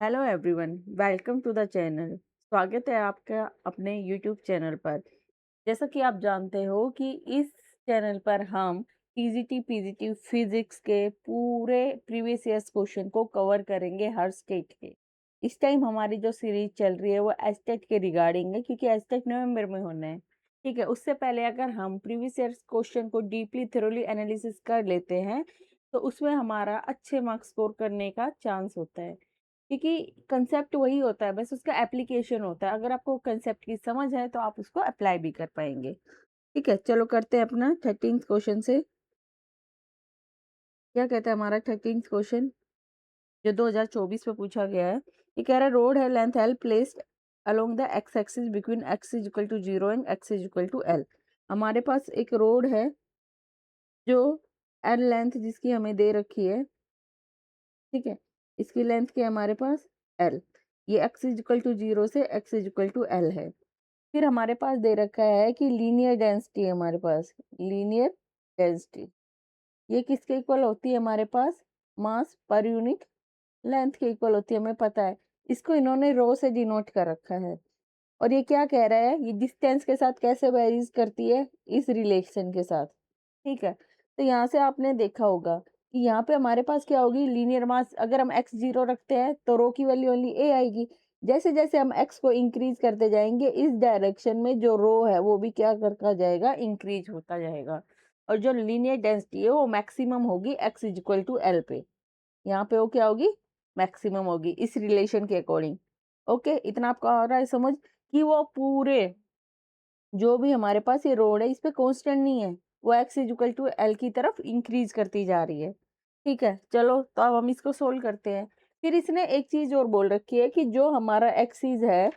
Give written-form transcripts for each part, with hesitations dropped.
Hello everyone, welcome to the channel. स्वागत है आपका अपने यूट्यूब चैनल पर। जैसा कि आप जानते हो कि इस चैनल पर हम टीजीटी पीजीटी फिजिक्स के पूरे प्रीवियस ईयर्स क्वेश्चन को कवर करेंगे हर स्टेट के। इस टाइम हमारी जो सीरीज चल रही है वो एस्टेट के रिगार्डिंग है, क्योंकि एस्टेट नवंबर में होना है। ठीक है, उससे पहले अगर हम प्रीवियस ईयर्स क्वेश्चन को डीपली थोरोली एनालिसिस कर लेते हैं तो उसमें हमारा अच्छे मार्क्स स्कोर करने का चांस होता है, क्योंकि कंसेप्ट वही होता है, बस उसका एप्लीकेशन होता है। अगर आपको कंसेप्ट की समझ है तो आप उसको अप्लाई भी कर पाएंगे। ठीक है, चलो करते हैं अपना 13th क्वेश्चन से। क्या कहता है हमारा 13th क्वेश्चन जो 2024 में पूछा गया है। ये कह रहा है रोड है length L placed along the X axis between X is equal to 0 and X is equal to L. हमारे पास एक रोड है जो एल लेंथ जिसकी हमें दे रखी है। ठीक है, इसकी लेंथ क्या है हमारे पास एल। ये एक्स इज इक्वल टू 0 से X is equal to L है। फिर हमारे पास दे रखा है कि लीनियर डेंसिटी है हमारे पास। लीनियर डेंसिटी ये किसके इक्वल होती है हमारे पास? मास पर यूनिट लेंथ के इक्वल होती है, हमें पता है। इसको इन्होंने रो से डिनोट कर रखा है। और ये क्या कह रहा है, ये डिस्टेंस के साथ कैसे वेरीज करती है? इस रिलेशन के साथ। ठीक है, तो यहाँ से आपने देखा होगा कि यहाँ पे हमारे पास क्या होगी, लीनियर मास। अगर हम x 0 रखते हैं तो रो की वैल्यू ओनली a आएगी। जैसे जैसे हम x को इंक्रीज करते जाएंगे इस डायरेक्शन में जो रो है वो भी क्या करता जाएगा, इंक्रीज होता जाएगा। और जो लीनियर डेंसिटी है वो मैक्सिमम होगी x is equal to L पे। यहाँ पे वो क्या होगी, मैक्सिमम होगी इस रिलेशन के अकॉर्डिंग। ओके, इतना आपको आ रहा है समझ कि वो पूरे जो भी हमारे पास ये रोड है इस पे कांस्टेंट नहीं है, वो X is equal to L की तरफ इंक्रीज करती जा रही है। ठीक है, चलो तो अब हम इसको सोल्व करते हैं। फिर इसने एक चीज और बोल रखी है कि जो हमारा एक्सिस है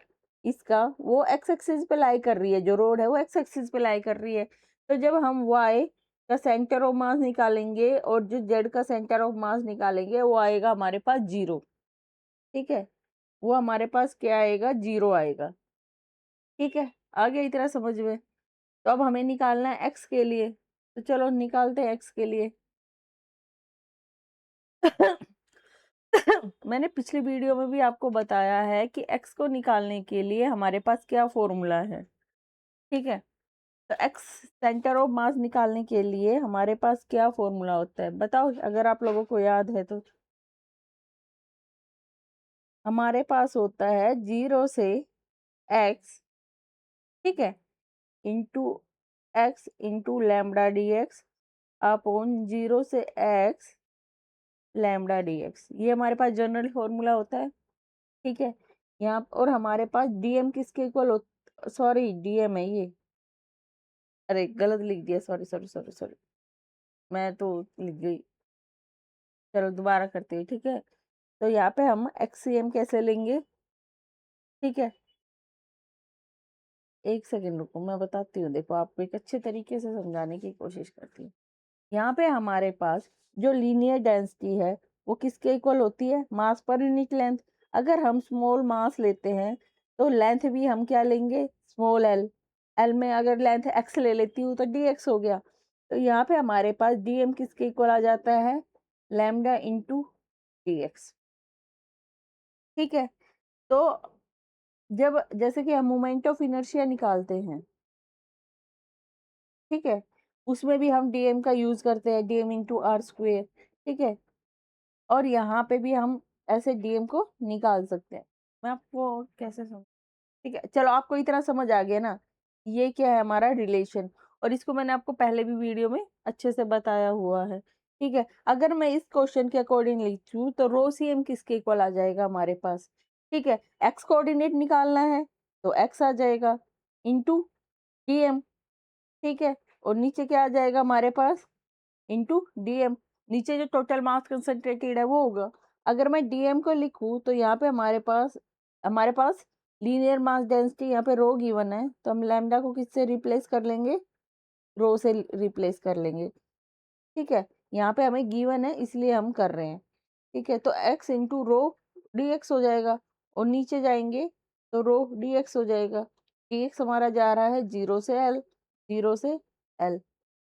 इसका वो एक्स एक्सिस पे लाई कर रही है, जो रोड है वो एक्स एक्सिस पे लाई कर रही है। तो जब हम वाई का सेंटर ऑफ मास निकालेंगे और जो जेड का सेंटर ऑफ मास निकालेंगे वो आएगा हमारे पास 0। ठीक है, वो हमारे पास क्या आएगा, 0 आएगा। ठीक है, आ गया इतना समझ में। तो अब हमें निकालना है एक्स के लिए, तो चलो निकालते हैं एक्स के लिए। मैंने पिछली वीडियो में भी आपको बताया है कि एक्स को निकालने के लिए हमारे पास क्या फॉर्मूला है। ठीक है, तो एक्स सेंटर ऑफ मास निकालने के लिए हमारे पास क्या फॉर्मूला होता है बताओ, अगर आप लोगों को याद है तो। हमारे पास होता है 0 से एक्स, ठीक है, into x into lambda D x upon 0 से एक्स लैम्बडा डी एक्स। ये हमारे पास जनरल फॉर्मूला होता है। ठीक है, यहाँ और हमारे पास डीएम किसके इक्वल हो, सॉरी डीएम है ये, अरे गलत लिख दिया, सॉरी सॉरी सॉरी सॉरी, मैं तो लिख गई। चलो दोबारा करते हैं। ठीक है, तो यहाँ पे हम एक्ससीएम कैसे लेंगे। ठीक है, एक सेकेंड रुको मैं बताती हूँ। देखो आपको एक अच्छे तरीके से समझाने की कोशिश करती हूँ। यहाँ पे हमारे पास जो लीनियर डेंसिटी है वो किसके इक्वल होती है, मास पर यूनिट लेंथ। अगर हम स्मॉल मास लेते हैं तो लेंथ भी हम क्या लेंगे, स्मॉल एल। एल में अगर लेंथ एक्स ले लेती हूँ तो डी एक्स हो गया। तो यहाँ पे हमारे पास डीएम किसके इक्वल आ जाता है, लैम्डा इंटू डी एक्स। ठीक है, तो जब जैसे कि हम मोमेंट ऑफ इनर्शिया निकालते हैं, ठीक है, उसमें भी हम डीएम का यूज करते हैं, डीएम इंटू आर स्क्वेयर। ठीक है, और यहाँ पे भी हम ऐसे डीएम को निकाल सकते हैं। मैं आपको कैसे समझ, ठीक है, चलो आपको इतना समझ आ गया ना। ये क्या है हमारा रिलेशन, और इसको मैंने आपको पहले भी वीडियो में अच्छे से बताया हुआ है। ठीक है, अगर मैं इस क्वेश्चन के अकॉर्डिंग लिखूं तो रो सी एम किसके इक्वल आ जाएगा हमारे पास। ठीक है, एक्स कोऑर्डिनेट निकालना है तो एक्स आ जाएगा इंटू डीएम। ठीक है, और नीचे क्या आ जाएगा हमारे पास, इंटू डीएम। नीचे जो टोटल मास कंसंट्रेटेड है वो होगा। अगर मैं डीएम को लिखूं तो यहाँ पे हमारे पास लीनियर मास डेंसिटी यहाँ पे रो गिवन है, तो हम लैम्डा को किससे रिप्लेस कर लेंगे, रो से रिप्लेस कर लेंगे। ठीक है, यहाँ पे हमें गिवन है इसलिए हम कर रहे हैं। ठीक है, तो x into rho D x हो जाएगा, और नीचे जाएंगे तो रो डी एक्स हो जाएगा। डी एक्स हमारा जा रहा है 0 से एल, 0 से एल।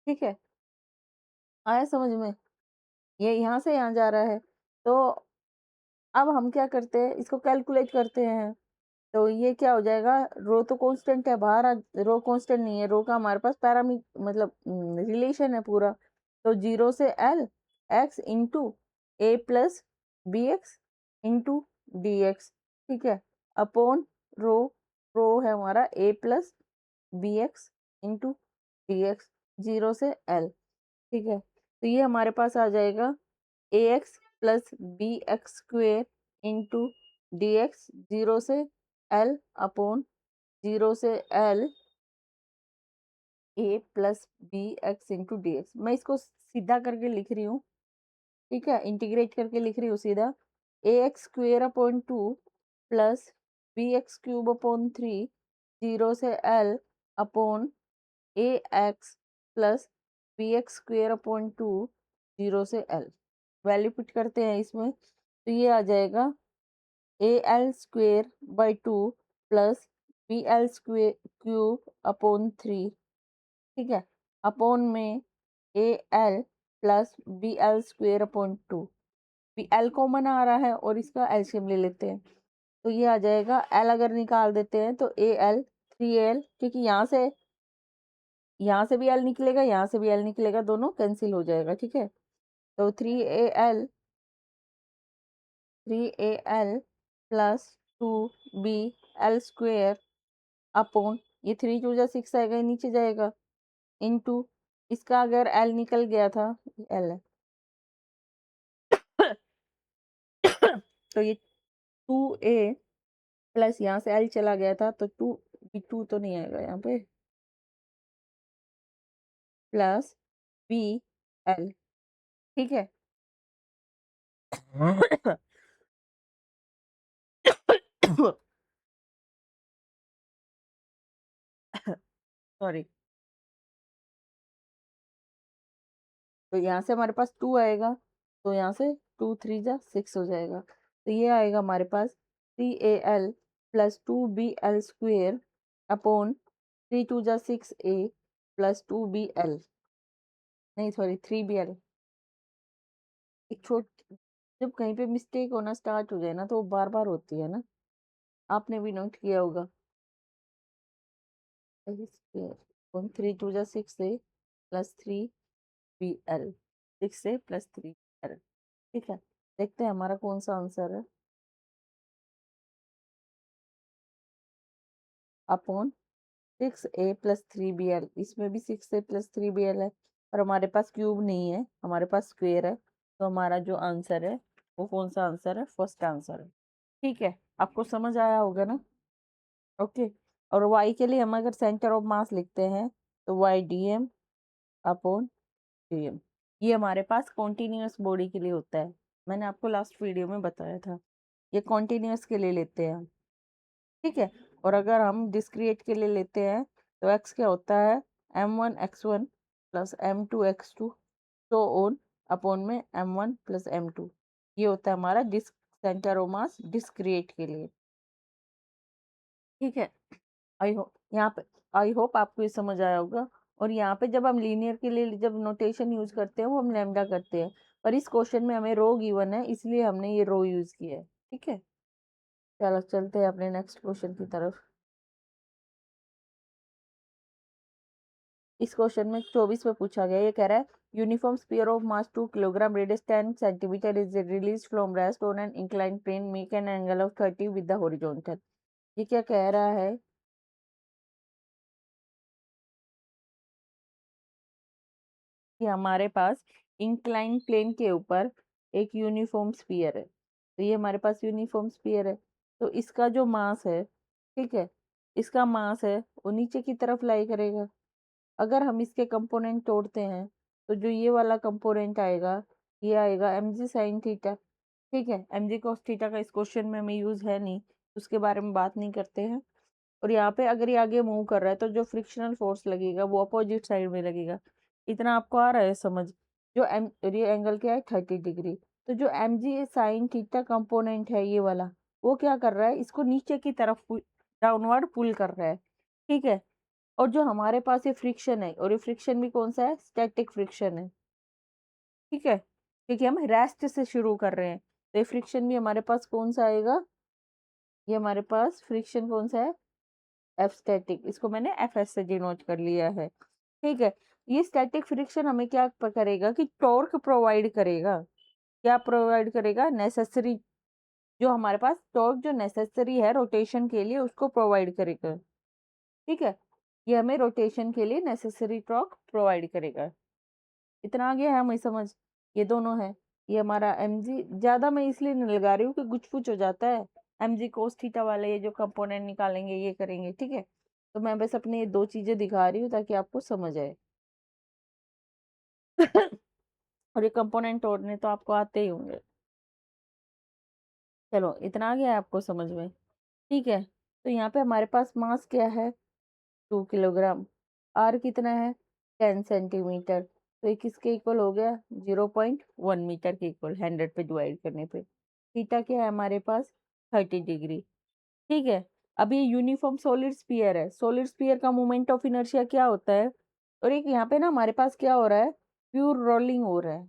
ठीक है, आया समझ में, ये यहाँ से यहाँ जा रहा है। तो अब हम क्या करते हैं, इसको कैलकुलेट करते हैं। तो ये क्या हो जाएगा, रो तो कांस्टेंट है, बाहर रो कांस्टेंट नहीं है, रो का हमारे पास मतलब रिलेशन है पूरा। तो 0 से L x into a plus b x into d x, ठीक है, अपॉन रो, रो है हमारा a plus b x into d x, 0 से L, ठीक है। तो ये हमारे पास आ जाएगा a x plus b x square into d x, 0 से L अपॉन 0 से L a plus b x into d x. मैं इसको सीधा करके लिख रही हूँ, ठीक है, इंटीग्रेट करके लिख रही हूँ सीधा। A x square upon 2 plus b x cube upon 3, 0 से L upon a x plus b x square upon 2, 0 से L। वैल्यू पुट करते हैं इसमें, तो ये आ जाएगा a L square by 2 plus b L square cube upon 3, ठीक है, अपॉन में a L plus b L square upon 2। B L common आ रहा है और इसका एलसीएम ले लेते हैं, तो ये आ जाएगा एल अगर निकाल देते हैं तो ए एल 3 एल, क्योंकि यहाँ से भी एल निकलेगा, यहाँ से भी एल निकलेगा, दोनों कैंसिल हो जाएगा, ठीक है। तो 3 A L plus 2 B L square upon, ये 3 2 जा 6 आएगा, ये नीचे जाएगा, इनटू इसका अगर एल निकल गया था, एल है तो ये 2 ए प्लस यहाँ से एल चला गया था तो 2 तो नहीं आएगा यहाँ पे, प्लस बी एल, ठीक है। सॉरी, तो यहाँ से हमारे पास 2 आएगा, तो यहाँ से 2 3 जा 6 हो जाएगा, तो ये आएगा हमारे पास 3 A L plus 2 B L square upon 3 2 जा 6 ए प्लस 2 बी एल, नहीं सॉरी 3 बी एल। एक छोट जब कहीं पे मिस्टेक होना स्टार्ट हो जाए ना, तो वो बार बार होती है ना, आपने भी नोट किया होगा। 3 2 जा 6 A plus 3 B L, 6 A plus 3 L, ठीक है। देखते हैं हमारा कौन सा आंसर है, upon 6 A plus 3 B L, इसमें भी 6 ए प्लस 3 बी एल है, और हमारे पास क्यूब नहीं है, हमारे पास स्क्वेयर है, तो हमारा जो आंसर है वो कौन सा आंसर है, फर्स्ट आंसर है, ठीक है। आपको समझ आया होगा ना, ओके। और वाई के लिए हम अगर सेंटर ऑफ मास लिखते हैं तो Y D M upon D M, ये हमारे पास कॉन्टिन्यूस बॉडी के लिए होता है, मैंने आपको लास्ट वीडियो में बताया था, ये कॉन्टिन्यूस के लिए लेते हैं, ठीक है। और अगर हम डिस्क्रीट के लिए लेते हैं तो एक्स क्या होता है, m1 x1 plus m2 x2 तो ऑन अपॉन में m1 प्लस m2, ये होता है हमारा सेंटर ऑफ मास डिस्क्रीट के लिए, ठीक है। आई होप यहाँ पे, आई होप आपको ये समझ आया होगा। और यहाँ पे जब हम लीनियर के लिए जब नोटेशन यूज करते हैं वो हम लैम्डा करते हैं, पर इस क्वेश्चन में हमें रो गिवन है इसलिए हमने ये रो यूज किया है, ठीक है। चलो चलते हैं अपने नेक्स्ट क्वेश्चन की तरफ। इस क्वेश्चन में 24 में पूछा गया, ये कह रहा है uniform sphere of mass 2 kilogram radius 10 centimetre is release from rest on an incline plane, make an angle of 30 with the horizontal. ये क्या कह रहा है कि हमारे पास इंक्लाइन प्लेन के ऊपर एक यूनिफॉर्म स्फीयर है, तो ये हमारे पास यूनिफॉर्म स्फीयर है, तो इसका जो मास है, ठीक है, इसका मास है वो नीचे की तरफ लाई करेगा। अगर हम इसके कंपोनेंट तोड़ते हैं तो जो ये वाला कंपोनेंट आएगा, ये आएगा एम जी साइन थीटा, ठीक है। एम जी कॉस थीटा का इस क्वेश्चन में हमें यूज है नहीं, उसके बारे में बात नहीं करते हैं। और यहाँ पे अगर ये आगे मूव कर रहा है तो जो फ्रिक्शनल फोर्स लगेगा वो अपोजिट साइड में लगेगा, इतना आपको आ रहा है समझ। जो एम ये एंगल क्या है 30 डिग्री, तो जो M G sine theta component है ये वाला, वो क्या कर रहा है, इसको नीचे की तरफ डाउनवर्ड पुल कर रहा है, ठीक है। और जो हमारे पास ये फ्रिक्शन है, और ये फ्रिक्शन भी कौन सा है, स्टैटिक फ्रिक्शन है, ठीक है, क्योंकि हम रेस्ट से शुरू कर रहे हैं, तो ये फ्रिक्शन भी हमारे पास कौन सा आएगा, ये हमारे पास फ्रिक्शन कौन सा है, एफ स्टैटिक, इसको मैंने एफ एस से डिनोट कर लिया है। ठीक है, ये स्टैटिक फ्रिक्शन हमें क्या करेगा कि टॉर्क प्रोवाइड करेगा, क्या प्रोवाइड करेगा, नेसेसरी, जो हमारे पास टॉर्क जो नेसेसरी है रोटेशन के लिए उसको प्रोवाइड करेगा। ठीक है, ये हमें रोटेशन के लिए नेसेसरी टॉर्क प्रोवाइड करेगा। इतना आ गया है हमें समझ, ये दोनों है, ये हमारा एम जी, ज्यादा मैं इसलिए नहीं लगा रही हूँ कि कुछ कुछ हो जाता है, एम जी कोस थीटा वाले ये जो कंपोनेंट निकालेंगे ये करेंगे। ठीक है, तो मैं बस अपने ये दो चीजें दिखा रही हूँ ताकि आपको समझ आए। और ये कंपोनेंट तोड़ने तो आपको आते ही होंगे। चलो इतना आ गया है आपको समझ में। ठीक है, तो यहाँ पे हमारे पास मास क्या है, 2 किलोग्राम, आर कितना है, 10 सेंटीमीटर, तो ये किसके इक्वल हो गया, 0.1 मीटर के इक्वल, 100 पे डिवाइड करने पे। थीटा क्या है हमारे पास, 30 डिग्री। ठीक है, अब ये यूनिफॉर्म सॉलिड स्फीयर है, सॉलिड स्फीयर का मोमेंट ऑफ इनर्शिया क्या होता है, और एक यहाँ पे ना हमारे पास क्या हो रहा है, प्योर रोलिंग हो रहा है।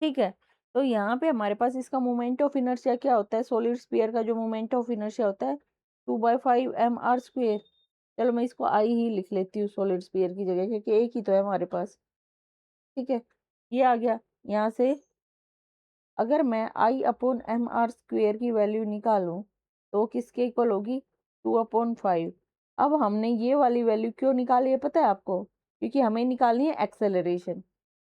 ठीक है, तो यहाँ पे हमारे पास इसका मोमेंट ऑफ इनर्शिया क्या होता है, सॉलिड स्फीयर का जो मोमेंट ऑफ इनर्शिया होता है 2/5 mr²। चलो मैं इसको आई ही लिख लेती हूँ सॉलिड स्फीयर की जगह, क्योंकि एक ही तो है हमारे पास। ठीक है, ये आ गया। यहाँ से अगर मैं I/mr² की वैल्यू निकालूं तो किसके इक्वल होगी, 2/5। अब हमने ये वाली वैल्यू क्यों निकाली है पता है आपको, क्योंकि हमें निकालनी है एक्सेलरेशन।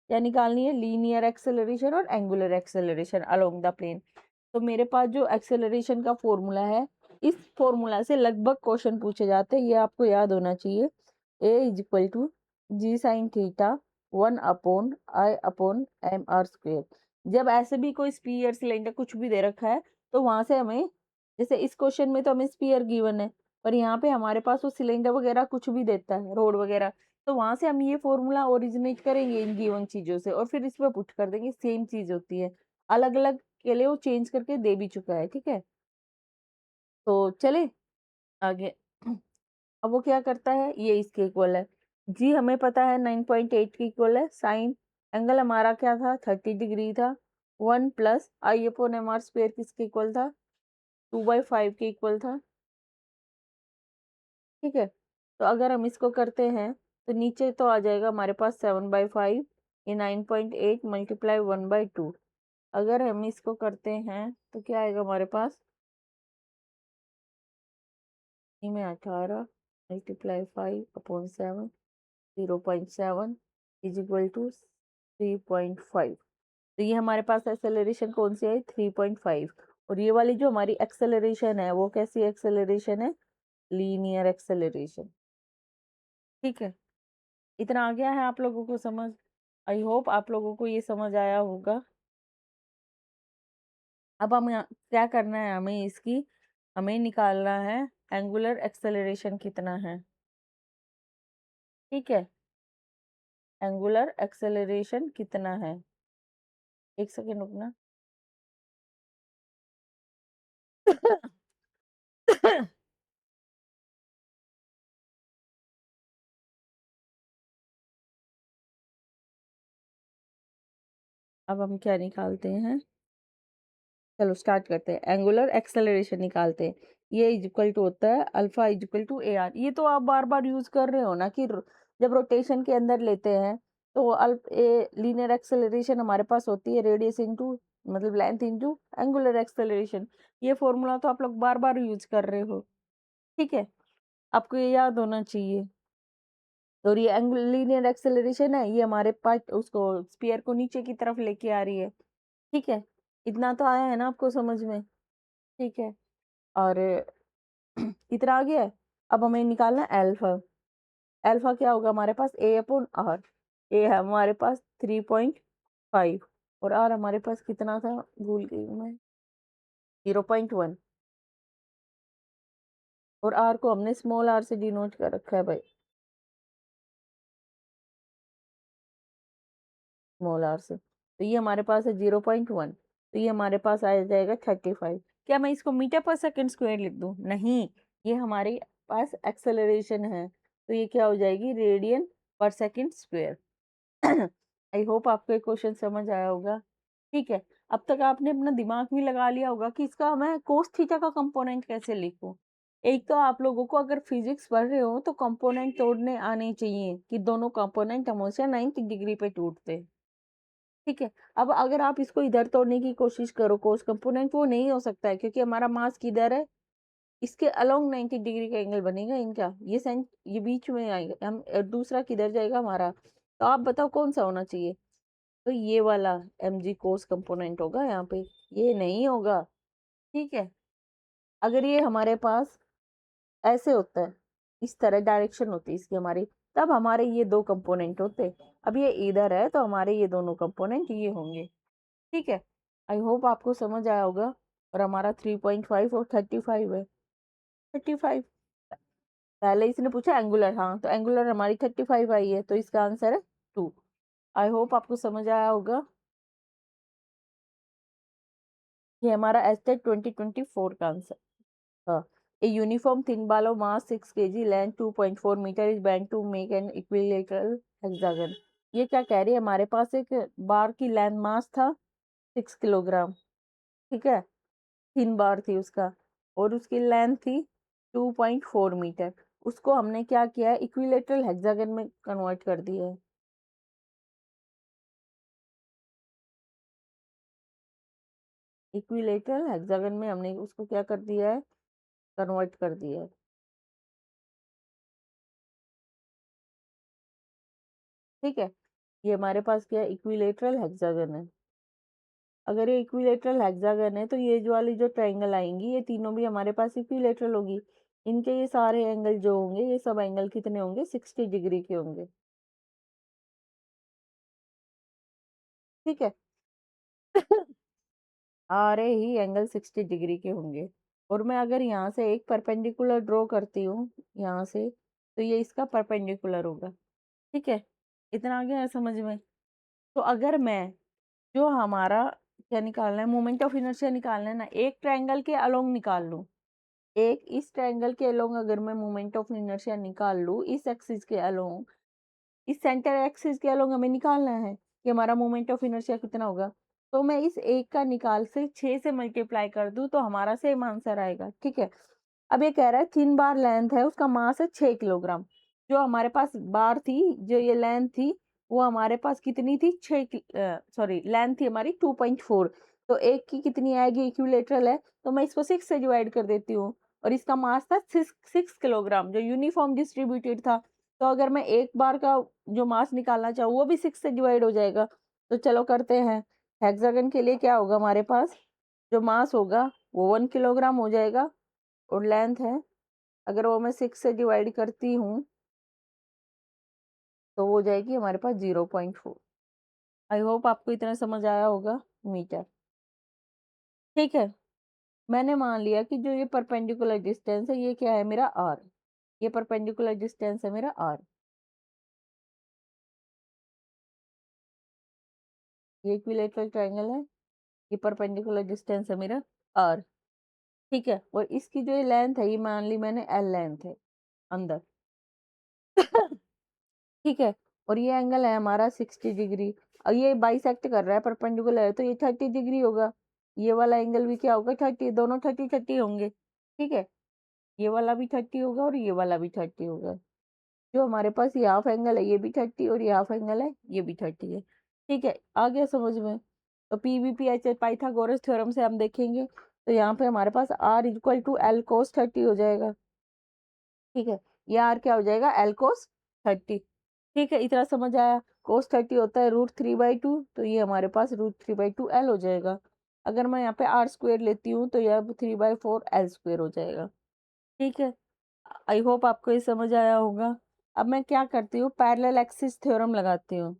क्या निकालनी है, लीनियर एक्सेलरेशन और angular acceleration along the plane. तो मेरे पास जो एक्सेलरेशन का फॉर्मूला है, इस फॉर्मूला से लगभग क्वेश्चन पूछे जाते हैं, ये आपको याद होना चाहिए। A = G sin θ 1/I/mr²। जब ऐसे भी कोई स्पीयर सिलेंडर कुछ भी दे रखा है तो वहां से हमें, जैसे इस क्वेश्चन में तो हमें स्पीयर गिवन है, पर यहाँ पे हमारे पास वो सिलेंडर वगैरह कुछ भी देता है, रोड वगैरह, तो वहां से हम ये फॉर्मूला ओरिजिनेट करेंगे इन गिवन चीजों से और फिर इस पे पुट कर देंगे, सेम चीज होती है, अलग अलग के लिए वो चेंज करके दे भी चुका है। ठीक है, तो चले आगे। अब वो क्या करता है, ये इसके इक्वल है, जी हमें पता है 9.8 के इक्वल है, साइन एंगल हमारा क्या था, 30 डिग्री था, 1 + I/mr² किसके इक्वल था, 2/5 के इक्वल था। ठीक है, तो अगर हम इसको करते हैं तो नीचे तो आ जाएगा हमारे पास 7/5, ये 9.8 × 1/2। अगर हम इसको करते हैं तो क्या आएगा हमारे पास, में 18 × 5/7, 0.7 = 3.5। तो ये हमारे पास एक्सेलरेशन कौन सी है, 3.5। और ये वाली जो हमारी एक्सेलरेशन है वो कैसी एक्सेलरेशन है, लीनियर एक्सेलरेशन। ठीक है, इतना आ गया है आप लोगों को समझ, आई होप आप लोगों को ये समझ आया होगा। अब हम क्या करना है, हमें इसकी, हमें निकालना है एंगुलर एक्सेलरेशन कितना है। ठीक है, एंगुलर एक्सेलरेशन कितना है, एक सेकेंड रुकना। अब हम क्या निकालते हैं, चलो स्टार्ट करते हैं, एंगुलर एक्सेलरेशन निकालते हैं। ये इक्वल टू होता है अल्फा = AR। ये तो आप बार बार यूज कर रहे हो ना कि जब रोटेशन के अंदर लेते हैं तो लीनियर एक्सेलरेशन हमारे पास होती है रेडियस इंटू, मतलब लेंथ इंटू एंगुलर एक्सेलरेशन। ये फॉर्मूला तो आप लोग बार बार यूज कर रहे हो। ठीक है, आपको ये याद होना चाहिए। और ये लीनियर एक्सेलरेशन है, ये हमारे पास उसको स्फीयर को नीचे की तरफ लेके आ रही है। ठीक है, इतना तो आया है ना आपको समझ में। ठीक है, और इतना आ गया है। अब हमें निकालना है एल्फा। एल्फा क्या होगा हमारे पास, A/R। ए है हमारे पास 3.5 और आर हमारे पास कितना था, भूल गई हूँ मैं, 0.1। और आर को हमने स्मॉल आर से डिनोट कर रखा है भाई, स्मॉल आर से। तो ये हमारे पास है 0.1, तो ये हमारे पास आ जाएगा 35। क्या मैं इसको मीटर/सेकंड² लिख दूं, नहीं, ये हमारे पास एक्सेलरेशन है, तो ये क्या हो जाएगी, रेडियन/सेकंड²। आई होप आपको ये क्वेश्चन समझ आया होगा। ठीक है, अब तक आपने अपना दिमाग भी लगा लिया होगा कि इसका मैं कोस थीटा का कंपोनेंट कैसे लिखूं। एक तो आप लोगों को अगर फिजिक्स पढ़ रहे हो तो कंपोनेंट तोड़ने आने चाहिए कि दोनों कंपोनेंट हमेशा 90 डिग्री पे टूटते हैं। ठीक है, अब अगर आप इसको इधर तोड़ने की कोशिश करो कोस कंपोनेंट, वो नहीं हो सकता है क्योंकि हमारा मास किधर है, इसके अलोंग 90 डिग्री का एंगल बनेगा इनका, ये बीच में आएगा हम, दूसरा किधर जाएगा हमारा। तो आप बताओ कौन सा होना चाहिए। तो ये वाला mg कोस कंपोनेंट होगा यहाँ पे, ये नहीं होगा। ठीक है, अगर ये हमारे पास ऐसे होता है, इस तरह डायरेक्शन होती है इसकी हमारी, तब हमारे ये दो कंपोनेंट होते। अब ये इधर है तो हमारे ये दोनों कंपोनेंट ये होंगे। ठीक है, आई होप आपको समझ आया होगा। और हमारा 3.5 और 35 है। 35, पहले इसने पूछा एंगुलर, हाँ तो एंगुलर हमारी 35 आई है, तो इसका आंसर है 2। आई होप आपको समझ आया होगा। ये हमारा एस्टेट 2024 का आंसर। हाँ, a uniform thin ball of mass 6 kg length 2.4 meter is bent to make an equilateral hexagon। ये क्या कह रही है, हमारे पास एक बार की लेंथ मास था 6 किलोग्राम। ठीक है, थिन बार थी उसका, और उसकी लेंथ थी 2.4 मीटर। उसको हमने क्या किया है, इक्विलेटरल हेक्सागन में कन्वर्ट कर दिया है। इक्विलेटरल हेक्सागन में हमने उसको क्या कर दिया है, कन्वर्ट कर दिया है। ठीक है, ये हमारे पास क्या है, इक्विलेटरल हेक्सागन है। अगर ये इक्विलेटरल हेक्सागन है तो ये जो वाली जो ट्रायंगल आएंगी ये तीनों भी हमारे पास इक्विलेटरल होगी। इनके ये सारे एंगल जो होंगे, ये सब एंगल कितने होंगे, 60 डिग्री के होंगे। ठीक है सारे ही एंगल 60 डिग्री के होंगे। और मैं अगर यहाँ से एक परपेंडिकुलर ड्रॉ करती हूँ यहाँ से, तो ये इसका परपेंडिकुलर होगा। ठीक है, इतना आ गया है समझ में। तो अगर मैं, जो हमारा क्या निकालना है, मोमेंट ऑफ इनर्शिया निकालना है ना, एक ट्रायंगल के अलोंग निकाल लूँ, एक इस ट्रायंगल के अलोंग अगर मैं मोमेंट ऑफ इनर्शिया निकाल लूँ, इस एक्सिस के अलोंग, इस सेंटर एक्सिस के अलोंग हमें निकालना है कि हमारा मोमेंट ऑफ इनर्शिया कितना होगा। तो मैं इस एक का निकाल से 6 से मल्टीप्लाई कर दूं तो हमारा सेम आंसर आएगा। ठीक है, अब ये कह रहा है थिन बार लेंथ है, उसका मास है 6 किलोग्राम। जो हमारे पास बार थी, जो ये लेंथ थी, वो हमारे पास कितनी थी, सॉरी लेंथ थी हमारी 2.4। तो एक की कितनी आएगी, इक्विलेटरल है तो मैं इसको 6 से डिवाइड कर देती हूँ। और इसका मास था 6 किलोग्राम, जो यूनिफॉर्म डिस्ट्रीब्यूटेड था। तो अगर मैं एक बार का जो मास निकालना चाहूँ वो भी 6 से डिवाइड हो जाएगा। तो चलो करते हैं। हेक्सागन के लिए क्या होगा हमारे पास, जो मास होगा वो 1 किलोग्राम हो जाएगा, और लेंथ है, अगर वो मैं 6 से डिवाइड करती हूँ तो वो हो जाएगी हमारे पास 0.4। आई होप आपको इतना समझ आया होगा, मीटर। ठीक है, मैंने मान लिया कि जो ये परपेंडिकुलर डिस्टेंस है ये क्या है, मेरा आर। ये परपेंडिकुलर डिस्टेंस है मेरा आर। ये इक्विलेटरल ट्रायंगल है, ये परपेंडिकुलर डिस्टेंस है मेरा आर। ठीक है, और इसकी जो ये लेंथ है, ये मान ली मैंने एल लेंथ है अंदर। ठीक है, और ये एंगल है हमारा 60 डिग्री। और ये बाइसेक्ट कर रहा है, परपेंडिकुलर है, तो ये 30 डिग्री होगा। ये वाला एंगल भी क्या होगा, 30, दोनों 30 होंगे। ठीक है, ये वाला भी 30 होगा और ये वाला भी 30 होगा। जो हमारे पास ये हाफ एंगल है ये भी 30, और ये हाफ एंगल है ये भी 30 है। ठीक है, आ गया समझ में। तो पीवीपी एच पाइथागोरस थ्योरम से हम देखेंगे, तो यहाँ पे हमारे पास are equal to L cos 30 हो जाएगा। ठीक है, ये आर क्या हो जाएगा, एल कोस 30। ठीक है, इतना समझ आया। कोस 30 होता है √3/2, तो ये हमारे पास √3/2 एल हो जाएगा। अगर मैं यहाँ पे आर स्क्वेयर लेती हूँ तो यह 3/4 एल स्क्वेयर हो जाएगा। ठीक है, आई होप आपको ये समझ आया होगा। अब मैं क्या करती हूँ, पैरेलल एक्सिस थ्योरम लगाती हूँ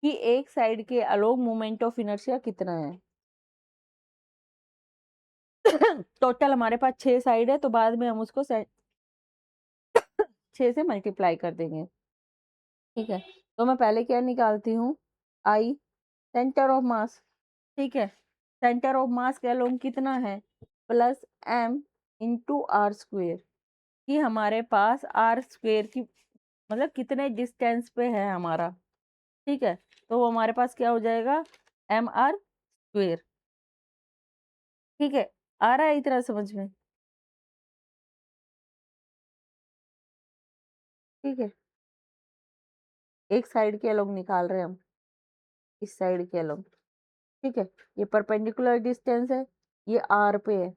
कि एक साइड के अलोंग मोमेंट ऑफ इनर्शिया कितना है। टोटल हमारे पास 6 साइड है, तो बाद में हम उसको 6 से मल्टीप्लाई कर देंगे। ठीक है, तो मैं पहले क्या निकालती हूँ, आई सेंटर ऑफ मास। ठीक है, सेंटर ऑफ मास के अलोंग कितना है, plus m into R square, कि हमारे पास आर स्क्वेयर की मतलब कितने डिस्टेंस पे है हमारा। ठीक है, तो वो हमारे पास क्या हो जाएगा, mr²। ठीक है, आ रहा है इतना समझ में? ठीक है, एक साइड के अलोंग निकाल रहे हैं हम, इस साइड के अलोंग। ठीक है, ये परपेंडिकुलर डिस्टेंस है, ये r पे है,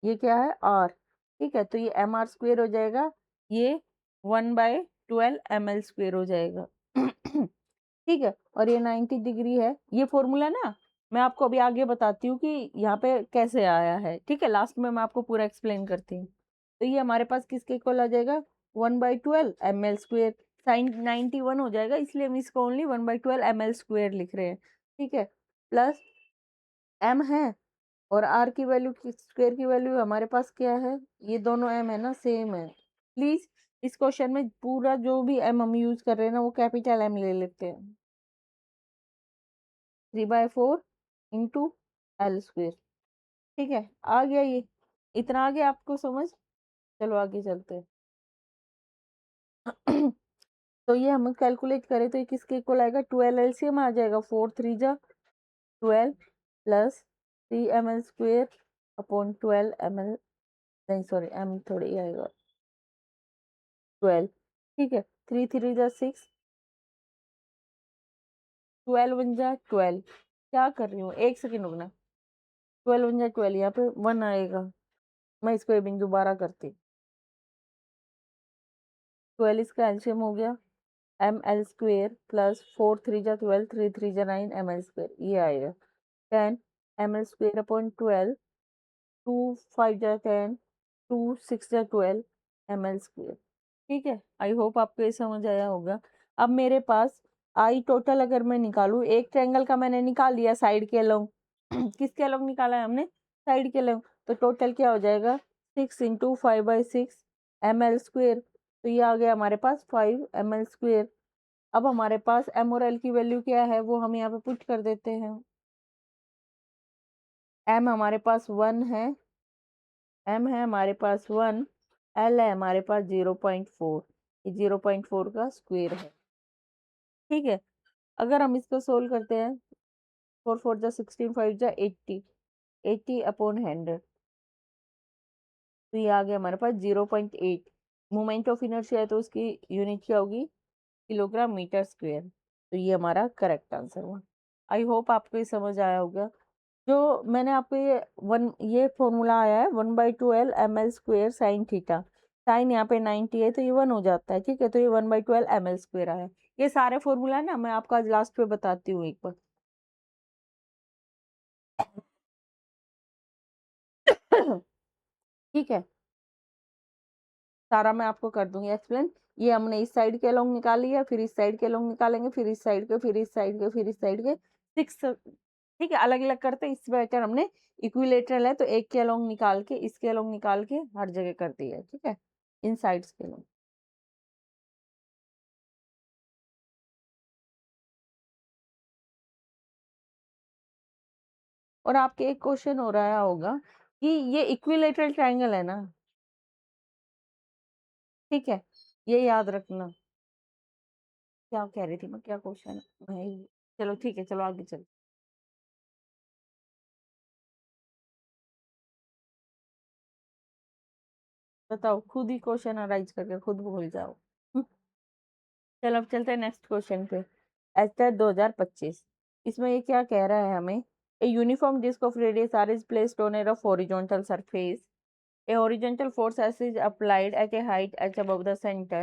ये क्या है r। ठीक है, तो ये mr² हो जाएगा, ये 1/12 ml² हो जाएगा। ठीक है, और ये 90 डिग्री है, ये फॉर्मूला ना मैं आपको अभी आगे बताती हूँ कि यहाँ पे कैसे आया है। ठीक है, लास्ट में मैं आपको पूरा एक्सप्लेन करती हूँ। तो ये हमारे पास किसके इक्वल आ जाएगा, 1/12 ml²। साइन 91 हो जाएगा, इसलिए हम इसको ओनली 1/12 ml² लिख रहे हैं। ठीक है, प्लस m है और r की वैल्यू स्क्वायर की वैल्यू हमारे पास क्या है, ये दोनों m है ना, सेम है। प्लीज इस क्वेश्चन में पूरा जो भी m हम यूज कर रहे हैं ना, वो कैपिटल M ले लेते हैं। 3/4 इंटू l²। ठीक है, आ गया ये, इतना आ गया आपको समझ? चलो आगे चलते हैं। तो ये हम कैलकुलेट करें तो ये किसके इक्वल आएगा, 12 एलसीएम आ जाएगा, 4 3 जा 12 प्लस 3 ml² अपॉन 12 ml, नहीं सॉरी m थोड़ी ही आएगा, 12। ठीक है, 3 3 जा 6, 12 1 जा 12। क्या कर रही हूँ, एक सेकेंड रुकना। 12 1 जा 12, यहाँ पे 1 आएगा, मैं इसको एक दोबारा करती। 12 इसका एल्शियम हो गया, ml² प्लस 4 3 जा 12, 3 3 जा 9 ml², ये आएगा 10 ml² अपॉन 12, 2 5 जा 10, 2 6 जा 12 ml²। ठीक है, आई होप आपको ये समझ आया होगा। अब मेरे पास आई टोटल अगर मैं निकालूं, एक ट्रायंगल का मैंने निकाल लिया साइड के अलोंग। किसके अलोंग निकाला है हमने, साइड के अलोंग। तो टोटल क्या हो जाएगा, 6 इंटू 5/6 ml²। तो ये आ गया हमारे पास 5 ml²। अब हमारे पास m और l की वैल्यू क्या है, वो हम यहाँ पे पुट कर देते हैं। m हमारे पास 1 है, m है हमारे पास 1, l है हमारे पास 0.4, ये 0.4 का स्क्वायर है। ठीक है, अगर हम इसको सोल्व करते हैं, 4 4 जा 16, 5 जा 80, 80 अपॉन 100, तो ये आ गया हमारे पास 0.8। मोमेंट ऑफ इनर्शिया है तो उसकी यूनिट क्या होगी, किलोग्राम मीटर स्क्वायर। तो ये हमारा करेक्ट आंसर हुआ। आई होप आपको ये समझ आया होगा। जो मैंने आपको ये फॉर्मूला आया है 1/12 ml² साइन थीटा। साइन यहाँ पे 90 है तो ये 1 हो जाता है। ठीक है, तो ये 1/12 ml² आया है। ये सारे फॉर्मूला ना मैं आपको आज लास्ट पे बताती हूँ एक बार। ठीक है, सारा मैं आपको कर दूंगी एक्सप्लेन। ये हमने इस साइड के अलोंग निकाल लिया, फिर इस साइड के अलोंग निकालेंगे, फिर इस साइड के, फिर इस साइड के, फिर इस साइड के, 6। ठीक है, अलग अलग करते हैं। इस बेटर हमने इक्विलेटरल है तो एक के अलोंग निकाल के, इसके अलोंग निकाल के हर जगह कर दिया है। ठीक है, इन साइड्स के अलोंग। और आपके एक क्वेश्चन हो रहा होगा कि ये इक्विलेटरल ट्रायंगल है ना। ठीक है, ये याद रखना। क्या कह रही थी मैं, क्या क्वेश्चन है? चलो ठीक है, चलो आगे चलो। बताओ, खुद ही क्वेश्चन अराइज करके खुद भूल जाओ। चलो अब चलते हैं नेक्स्ट क्वेश्चन पे। एस्टेट 2025, इसमें ये क्या कह रहा है हमें, a uniform disc of radius R is placed on a rough horizontal surface, a horizontal force S is applied at a height h above the center.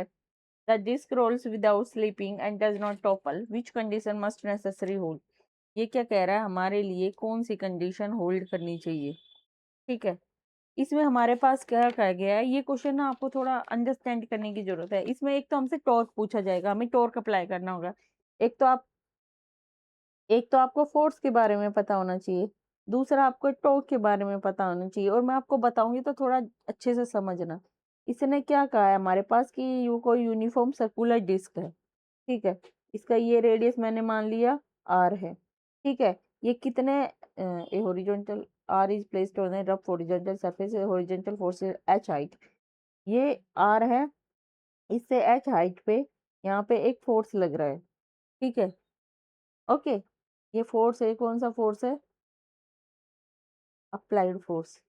The disc rolls without slipping and does not topple. Which condition must necessary hold? ये क्या कह रहा है, हमारे लिए कौन सी condition hold करनी चाहिए। ठीक है, इसमें हमारे पास क्या कहा गया है, ये क्वेश्चन ना आपको थोड़ा अंडरस्टैंड करने की जरूरत है। इसमें एक तो हमसे टॉर्क पूछा जाएगा, हमें टॉर्क अप्लाई करना होगा। एक तो आप एक तो आपको फोर्स के बारे में पता होना चाहिए, दूसरा आपको टॉर्क के बारे में पता होना चाहिए। और मैं आपको बताऊंगी तो थोड़ा अच्छे से समझना। इसने क्या कहा है हमारे पास कि यू कोई यूनिफॉर्म सर्कुलर डिस्क है। ठीक है, इसका ये रेडियस मैंने मान लिया r है। ठीक है, ये कितने ए horizontal r is placed on a rough horizontal surface, horizontal force h height, ये r है। इससे h हाइट पे यहाँ पे एक फोर्स लग रहा है। ठीक है, ओके, ये फोर्स है, कौन सा फोर्स है? Applied force.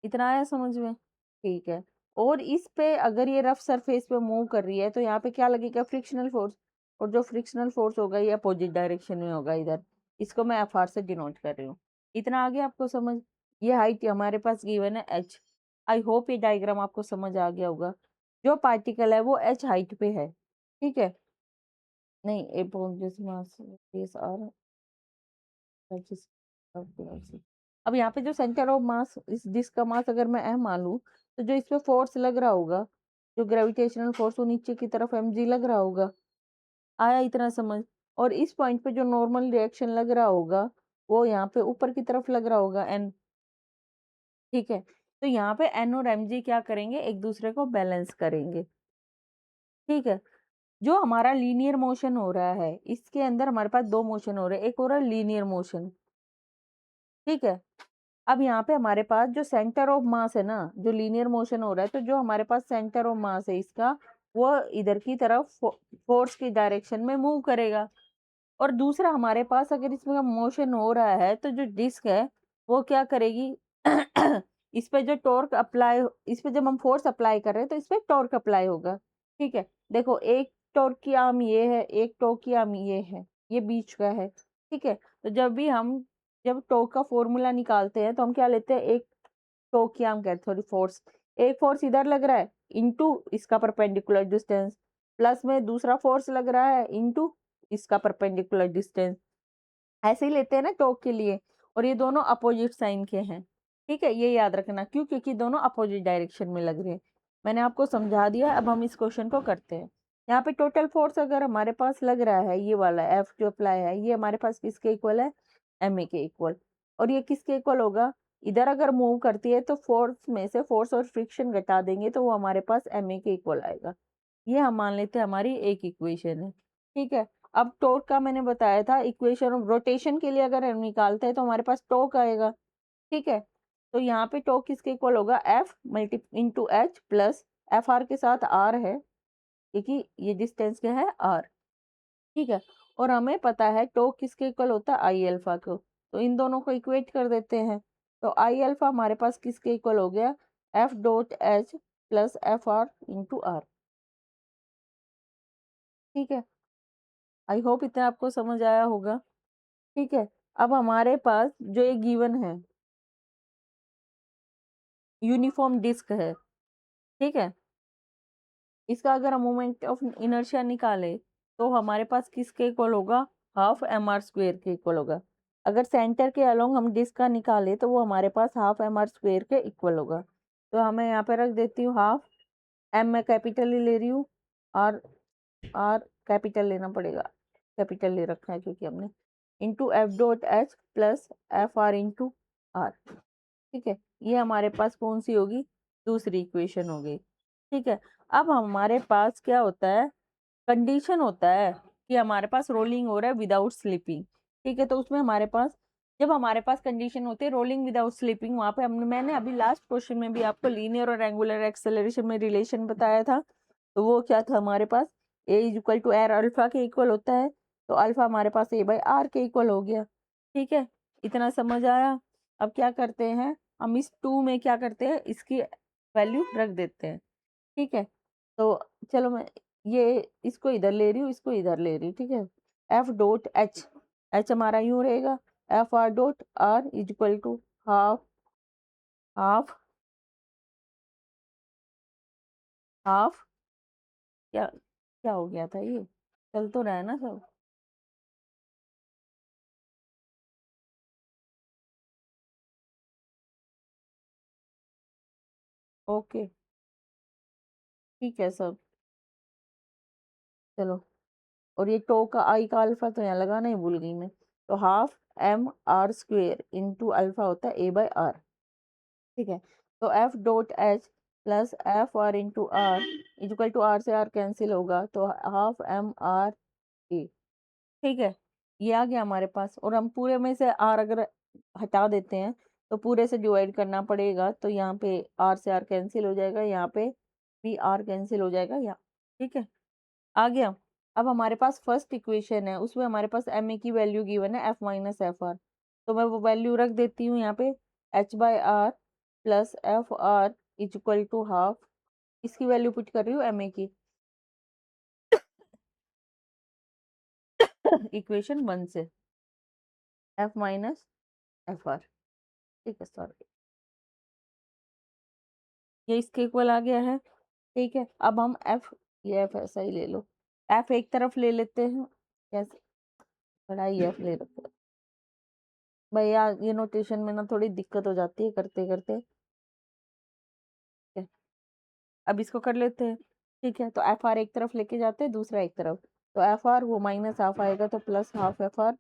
इतना आया समझ में? ठीक है। और इस पे अगर ये रफ सरफेस पे मूव कर रही है तो यहाँ पे क्या लगेगा? Frictional force. और जो फ्रिक्शनल फोर्स होगा ये अपोजिट डायरेक्शन में होगा इधर। इसको मैं एफ आर से डिनोट कर रही हूँ। इतना आगे आपको समझ? ये हाइट हमारे पास गिवन है एच। आई होप ये डायग्राम आपको समझ आ गया होगा। जो पार्टिकल है वो एच हाइट पे है, ठीक है? नहीं, ए दिस मास दिस आर अब यहाँ पे जो सेंटर ऑफ मास इस डिस्क का मास अगर मैं एम मान लूं तो जो इस पे फोर्स लग रहा होगा, जो ग्रेविटेशनल फोर्स, वो नीचे की तरफ एम जी लग रहा होगा। आया इतना समझ? और इस पॉइंट पे जो नॉर्मल रिएक्शन लग रहा होगा वो यहाँ पे ऊपर की तरफ लग रहा होगा एन, ठीक है? तो यहाँ पे एन और एम जी क्या करेंगे? एक दूसरे को बैलेंस करेंगे, ठीक है? जो हमारा लीनियर मोशन हो रहा है इसके अंदर हमारे पास दो मोशन हो रहे हैं, एक हो रहा है लीनियर मोशन, ठीक है? अब यहाँ पे हमारे पास जो सेंटर ऑफ मास है ना, जो लीनियर मोशन हो रहा है, तो जो हमारे पास सेंटर ऑफ मास है इसका, वो इधर की तरफ फोर्स की डायरेक्शन में मूव करेगा। और दूसरा हमारे पास अगर इसमें मोशन हो रहा है तो जो डिस्क है वो क्या करेगी? इस पे जो टॉर्क अप्लाई, इस पे जब हम फोर्स अप्लाई कर रहे हैं तो इस पे टॉर्क अप्लाई होगा, ठीक है? देखो, एक टॉर्क की आर्म ये है, एक टॉर्क की आर्म ये है, ये बीच का है, ठीक है? तो जब भी हम जब टॉर्क का फॉर्मूला निकालते हैं तो हम क्या लेते हैं? एक टॉर्क की आर्म कहते, सॉरी फोर्स, एक फोर्स इधर लग रहा है इनटू इसका परपेंडिकुलर डिस्टेंस, प्लस में दूसरा फोर्स लग रहा है इनटू इसका परपेंडिकुलर डिस्टेंस। ऐसे ही लेते हैं ना टॉर्क के लिए। और ये दोनों अपोजिट साइन के हैं, ठीक है? ये याद रखना, क्यों? क्योंकि दोनों अपोजिट डायरेक्शन में लग रहे हैं। मैंने आपको समझा दिया, अब हम इस क्वेश्चन को करते हैं। यहाँ पे टोटल फोर्स अगर हमारे पास लग रहा है, ये वाला एफ जो अप्लाई है, ये हमारे पास किसके इक्वल है? एम ए के इक्वल। और ये किसके इक्वल होगा? इधर अगर मूव करती है तो फोर्स में से फोर्स और फ्रिक्शन घटा देंगे तो वो हमारे पास एम ए के इक्वल आएगा। ये हम मान लेते हैं हमारी एक इक्वेशन है, ठीक है? अब टॉर्क का मैंने बताया था इक्वेशन ऑफ रोटेशन के लिए अगर हम निकालते हैं तो हमारे पास टॉर्क आएगा, ठीक है? तो यहाँ पे टॉर्क किसके इक्वल होगा? F multi into H plus F are के साथ आर है, क्योंकि ये डिस्टेंस क्या है? आर, ठीक है? और हमें पता है टॉर्क किसके इक्वल होता है? आई अल्फा को। तो इन दोनों को इक्वेट कर देते हैं। तो आई अल्फा हमारे पास किसके इक्वल हो गया? F dot H plus F R into R, ठीक है? आई होप इतना आपको समझ आया होगा, ठीक है? अब हमारे पास जो एक गिवन है यूनिफॉर्म डिस्क है, ठीक है? इसका अगर हम मोमेंट ऑफ इनर्शिया निकाले तो हमारे पास किसके इक्वल होगा? हाफ एम आर स्क्वेयर के इक्वल होगा। अगर सेंटर के अलोंग हम डिस्क का निकाले तो वो हमारे पास हाफ एम आर स्क्वेयर के इक्वल होगा। तो हमें यहाँ पे रख देती हूँ हाफ, एम मैं कैपिटल ही ले रही हूँ, आर आर कैपिटल लेना पड़ेगा, कैपिटल ले रखा है क्योंकि हमने, into F dot H plus F R into R, ठीक है? ये हमारे पास कौन सी होगी? दूसरी इक्वेशन होगी, ठीक है? अब हमारे पास क्या होता है? कंडीशन होता है कि हमारे पास रोलिंग हो रहा है विदाउट स्लिपिंग, ठीक है? तो उसमें हमारे पास, जब हमारे पास कंडीशन होती है रोलिंग विदाउट स्लिपिंग, वहां पे हमने, मैंने अभी लास्ट क्वेश्चन में भी आपको लीनियर और एंगुलर एक्सेलरेशन में रिलेशन बताया था। तो वो क्या था हमारे पास? ए इज इक्वल टू एर अल्फा के इक्वल होता है। तो अल्फा हमारे पास ए बाई आर के इक्वल हो गया, ठीक है? इतना समझ आया? अब क्या करते हैं हम? इस टू में क्या करते हैं? इसकी वैल्यू रख देते हैं, ठीक है? तो चलो मैं ये इसको इधर ले रही हूँ, इसको इधर ले रही हूँ, ठीक है? एफ डॉट एच, एच हमारा यूँ रहेगा, F R dot R is equal to half half half, क्या क्या हो गया था? ये चल तो रहा है ना सब? ओके, ठीक है सब, चलो। और ये टो का आई का अल्फा तो यहाँ लगाना ही भूल गई मैं। तो half M R square into alpha होता है ए बाय आर, ठीक है? तो F dot H plus F R into R equal to, R से आर कैंसिल होगा तो हाफ एम आर ए, ठीक है? ये आ गया हमारे पास। और हम पूरे में से आर अगर हटा देते हैं तो पूरे से डिवाइड करना पड़ेगा, तो यहाँ पे आर से आर कैंसिल हो जाएगा, यहाँ पे भी आर कैंसिल हो जाएगा, यहाँ, ठीक है? आ गया? अब हमारे पास फर्स्ट इक्वेशन है, उसमें हमारे पास एम ए की वैल्यू गिवन है एफ माइनस एफ आर, तो मैं वो वैल्यू रख देती हूँ यहाँ पे, H by R plus F R is equal to half, इसकी वैल्यू पुट कर रही हूँ एम ए की इक्वेशन 1 से, एफ माइनस एफ आर, ठीक है सॉरी, ये इसके इक्वल आ गया है। ठीक है, अब हम एफ, ये एफ ऐसा ही ले लो, एफ एक तरफ ले लेते हैं, कैसे, बड़ा ही एफ ले लेते हैं भैया, ये नोटेशन में ना थोड़ी दिक्कत हो जाती है करते करते। ठीक है, अब इसको कर लेते हैं। ठीक है, तो एफ आर एक तरफ लेके जाते हैं, दूसरा एक तरफ, तो एफ आर वो माइनस हाफ आएगा, तो प्लस हाफ एफ आर,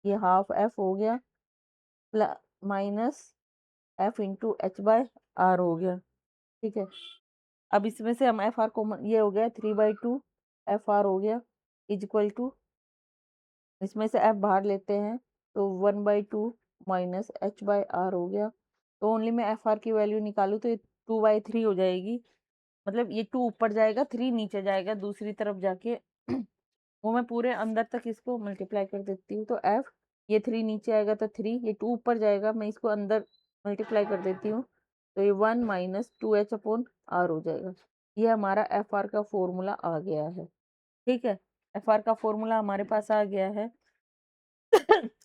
ये हाफ एफ हो गया, plus minus F into H by R हो गया। ठीक है, अब इसमें से हम एफ आर को, ये हो गया 3/2 एफ आर हो गया इज इक्वल टू, इसमें से एफ बाहर लेते हैं, तो 1/2 माइनस एच बाय आर हो गया, तो ओनली मैं एफ आर की वैल्यू निकालूँ तो ये 2/3 हो जाएगी, मतलब ये 2 ऊपर जाएगा 3 नीचे जाएगा दूसरी तरफ जाके वो मैं पूरे अंदर तक इसको मल्टीप्लाई कर देती हूँ, तो एफ, ये 3 नीचे आएगा तो 3, ये 2 ऊपर जाएगा, मैं इसको अंदर मल्टीप्लाई कर देती हूँ, तो ये 1 माइनस 2h अपॉन आर हो जाएगा। ये हमारा एफ आर का फॉर्मूला आ गया है। ठीक है, एफ आर का फॉर्मूला हमारे पास आ गया है।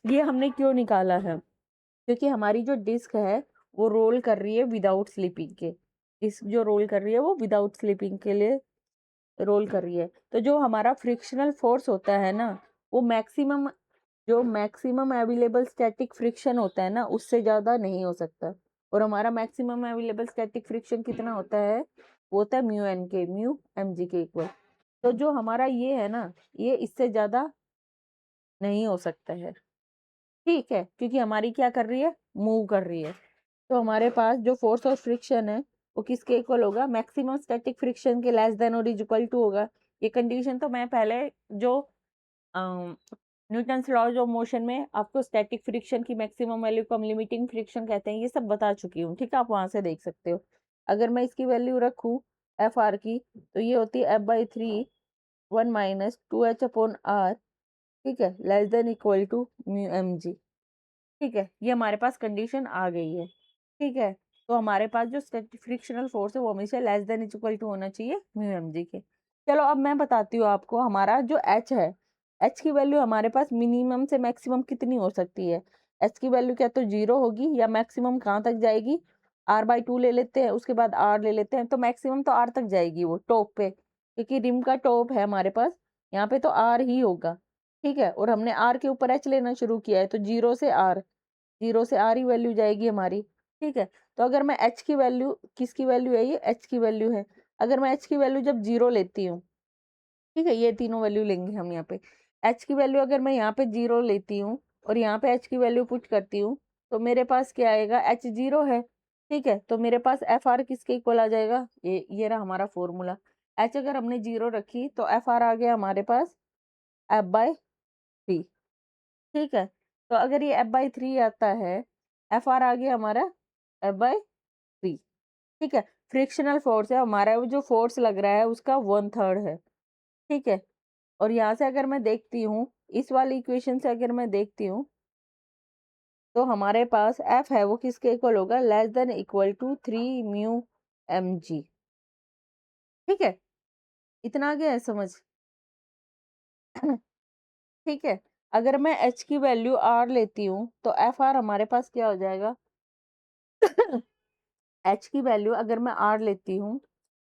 ये हमने क्यों निकाला है, क्योंकि हमारी जो डिस्क है वो रोल कर रही है विदाउट स्लिपिंग के, डिस्क जो रोल कर रही है वो विदाउट स्लिपिंग के लिए रोल कर रही है, तो जो हमारा फ्रिक्शनल फोर्स होता है ना, वो मैक्सिमम, जो मैक्सिमम अवेलेबल स्टैटिक फ्रिक्शन होता है ना, उससे ज़्यादा नहीं हो सकता, और हमारा मैक्सिमम अवेलेबल स्टैटिक फ्रिक्शन कितना होता है, वो होता है म्यू एन के, म्यू एम जी के इक्वल, तो जो हमारा ये है ना, ये इससे ज़्यादा नहीं हो सकता है। ठीक है, क्योंकि हमारी क्या कर रही है, मूव कर रही है, तो हमारे पास जो फोर्स ऑफ फ्रिक्शन है वो किसके इक्वल होगा, मैक्सिमम स्टैटिक फ्रिक्शन के लेस देन और इज इक्वल टू होगा। ये कंडीशन तो मैं पहले जो न्यूटन्स लॉज ऑफ मोशन में आपको स्टैटिक फ्रिक्शन की मैक्सिमम वैल्यू को हम लिमिटिंग फ्रिक्शन कहते हैं, ये सब बता चुकी हूँ। ठीक है, आप वहां से देख सकते हो। अगर मैं इसकी वैल्यू रखूँ एफ आर की, तो ये होती है f/3 1 minus 2h upon R, ठीक है, less than equal to mu M G. ठीक है, ये हमारे पास कंडीशन आ गई है। ठीक है, तो हमारे पास जो फ्रिक्शनल फोर्स है वो हमेशा लेस देन इक्वल टू होना चाहिए म्यू एम जी के। चलो अब मैं बताती हूँ आपको, हमारा जो एच है, एच की वैल्यू हमारे पास मिनिमम से मैक्सिमम कितनी हो सकती है, एच की वैल्यू क्या तो 0 होगी, या मैक्सिमम कहाँ तक जाएगी, r/2 ले लेते हैं, उसके बाद r ले लेते हैं, तो मैक्सिमम तो r तक जाएगी वो टॉप पे, क्योंकि रिम का टॉप है हमारे पास, यहाँ पे तो r ही होगा। ठीक है, और हमने r के ऊपर h लेना शुरू किया है, तो 0 से r, 0 से r ही वैल्यू जाएगी हमारी। ठीक है, तो अगर मैं h की वैल्यू, किसकी वैल्यू है ये, h की वैल्यू है, अगर मैं h की वैल्यू जब 0 लेती हूँ, ठीक है, ये तीनों वैल्यू लेंगे हम यहाँ पे, h की वैल्यू अगर मैं यहाँ पे 0 लेती हूँ और यहाँ पे h की वैल्यू पुट करती हूँ, तो मेरे पास क्या आएगा, h 0 है। ठीक है, तो मेरे पास एफ आर किसके इक्वल आ जाएगा, ये रहा हमारा फॉर्मूला, h अगर हमने 0 रखी तो एफ आर आ गया हमारे पास f/3। ठीक है, तो अगर ये f/3 आता है, एफ आर आ गया हमारा f/3। ठीक है, फ्रिक्शनल फोर्स है हमारा, वो जो फोर्स लग रहा है उसका 1/3 है। ठीक है, और यहाँ से अगर मैं देखती हूँ, इस वाली इक्वेशन से अगर मैं देखती हूँ, तो हमारे पास एफ है वो किसके इक्वल होगा, less than equal to 3 mu M G. ठीक है, इतना आ गया है समझ। ठीक है, अगर मैं एच की वैल्यू आर लेती हूँ, तो एफ आर हमारे पास क्या हो जाएगा, एच की वैल्यू अगर मैं आर लेती हूँ,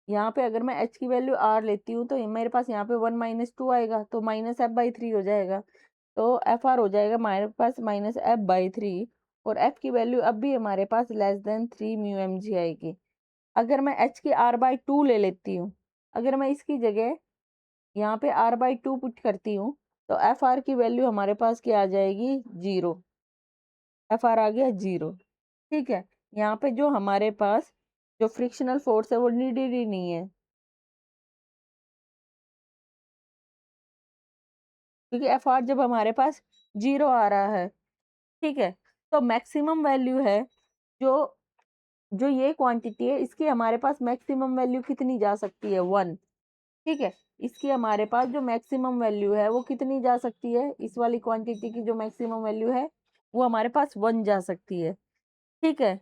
यहाँ पे अगर मैं एच की वैल्यू आर लेती हूँ, तो मेरे पास यहाँ पे 1 माइनस 2 आएगा, तो माइनस f/3 हो जाएगा, तो एफ आर हो जाएगा हमारे पास माइनस f/3, और एफ की वैल्यू अब भी हमारे पास less than 3 mu M g आएगी। अगर मैं एच की r/2 ले लेती हूँ, अगर मैं इसकी जगह यहाँ पे r/2 पुट करती हूँ, तो एफ आर की वैल्यू हमारे पास क्या आ जाएगी, 0, एफ आर आ गया 0। ठीक है, यहाँ पे जो हमारे पास जो फ्रिक्शनल फोर्स है वो नीडेड ही नहीं है, क्योंकि एफ आर जब हमारे पास 0 आ रहा है, ठीक है, तो मैक्सिमम वैल्यू है, जो जो ये क्वांटिटी है इसकी हमारे पास मैक्सिमम वैल्यू कितनी जा सकती है, 1। ठीक है, इसकी हमारे पास जो मैक्सिमम वैल्यू है वो कितनी जा सकती है, इस वाली क्वांटिटी की जो मैक्सिमम वैल्यू है वो हमारे पास 1 जा सकती है, ठीक है।